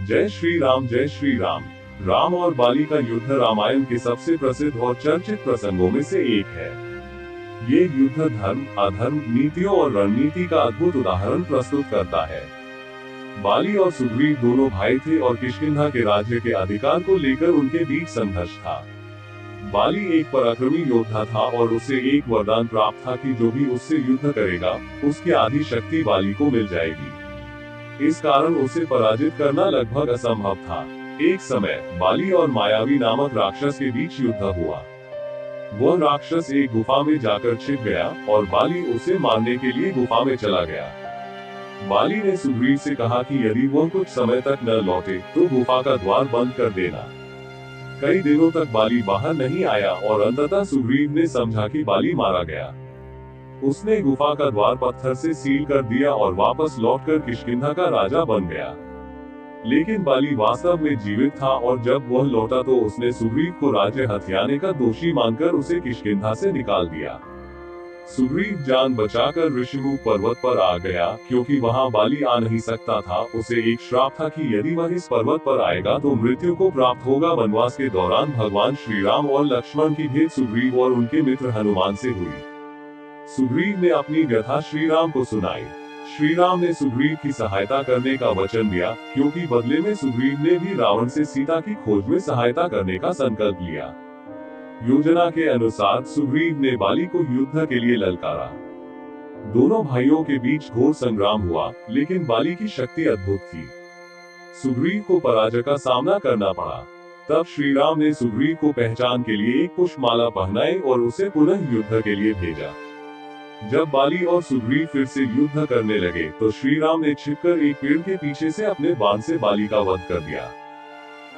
जय श्री राम, जय श्री राम। राम और बाली का युद्ध रामायण के सबसे प्रसिद्ध और चर्चित प्रसंगों में से एक है। ये युद्ध धर्म, अधर्म, नीतियों और रणनीति का अद्भुत उदाहरण प्रस्तुत करता है। बाली और सुग्रीव दोनों भाई थे और किष्किंधा के राज्य के अधिकार को लेकर उनके बीच संघर्ष था। बाली एक पराक्रमी योद्धा था और उसे एक वरदान प्राप्त था कि जो भी उससे युद्ध करेगा, उसकी आधी शक्ति बाली को मिल जाएगी। इस कारण उसे पराजित करना लगभग असंभव था। एक समय बाली और मायावी नामक राक्षस के बीच युद्ध हुआ। वह राक्षस एक गुफा में जाकर छिप गया और बाली उसे मारने के लिए गुफा में चला गया। बाली ने सुग्रीव से कहा कि यदि वह कुछ समय तक न लौटे तो गुफा का द्वार बंद कर देना। कई दिनों तक बाली बाहर नहीं आया और अंततः सुग्रीव ने समझा कि बाली मारा गया। उसने गुफा का द्वार पत्थर से सील कर दिया और वापस लौटकर किष्किंधा का राजा बन गया। लेकिन बाली वास्तव में जीवित था और जब वह लौटा तो उसने सुग्रीव को राज्य हथियाने का दोषी मानकर उसे किष्किंधा से निकाल दिया। सुग्रीव जान बचाकर ऋषिमुख पर्वत पर आ गया, क्योंकि वहां बाली आ नहीं सकता था। उसे एक श्राप था कि यदि वह इस पर्वत पर आएगा तो मृत्यु को प्राप्त होगा। वनवास के दौरान भगवान श्री राम और लक्ष्मण की भेंट सुग्रीव और उनके मित्र हनुमान से हुई। सुग्रीव ने अपनी व्यथा श्री राम को सुनाई। श्री राम ने सुग्रीव की सहायता करने का वचन दिया, क्योंकि बदले में सुग्रीव ने भी रावण से सीता की खोज में सहायता करने का संकल्प लिया। योजना के अनुसार सुग्रीव ने बाली को युद्ध के लिए ललकारा। दोनों भाइयों के बीच घोर संग्राम हुआ, लेकिन बाली की शक्ति अद्भुत थी। सुग्रीव को पराजय का सामना करना पड़ा। तब श्री राम ने सुग्रीव को पहचान के लिए एक पुष्पमाला पहनाई और उसे पुनः युद्ध के लिए भेजा। जब बाली और सुग्रीव फिर से युद्ध करने लगे तो श्री राम ने छिपकर एक पेड़ के पीछे से अपने बाण से बाली का वध कर दिया।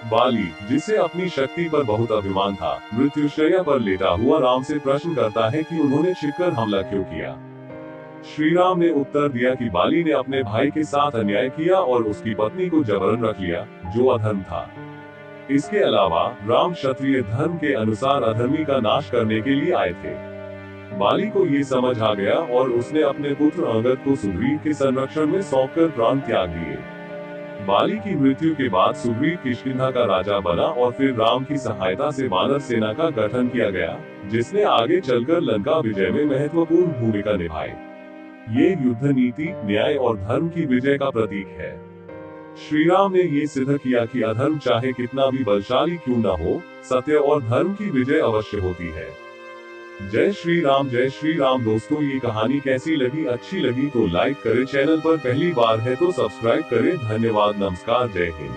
बाली, जिसे अपनी शक्ति पर बहुत अभिमान था, मृत्युशैया पर लेटा हुआ राम से प्रश्न करता है कि उन्होंने छिपकर हमला क्यों किया। श्री राम ने उत्तर दिया कि बाली ने अपने भाई के साथ अन्याय किया और उसकी पत्नी को जबरन रख लिया, जो अधर्म था। इसके अलावा राम क्षत्रिय धर्म के अनुसार अधर्मी का नाश करने के लिए आए थे। बाली को ये समझ आ गया और उसने अपने पुत्र अंगद को सुग्रीव के संरक्षण में सौंपकर प्राण त्याग दिए। बाली की मृत्यु के बाद सुग्रीव किष्किंधा का राजा बना और फिर राम की सहायता से वानर सेना का गठन किया गया, जिसने आगे चलकर लंका विजय में महत्वपूर्ण भूमिका निभाई। ये युद्ध नीति, न्याय और धर्म की विजय का प्रतीक है। श्री राम ने ये सिद्ध किया कि अधर्म चाहे कितना भी बलशाली क्यों न हो, सत्य और धर्म की विजय अवश्य होती है। जय श्री राम, जय श्री राम। दोस्तों, ये कहानी कैसी लगी? अच्छी लगी तो लाइक करें, चैनल पर पहली बार है तो सब्सक्राइब करें। धन्यवाद, नमस्कार, जय हिंद।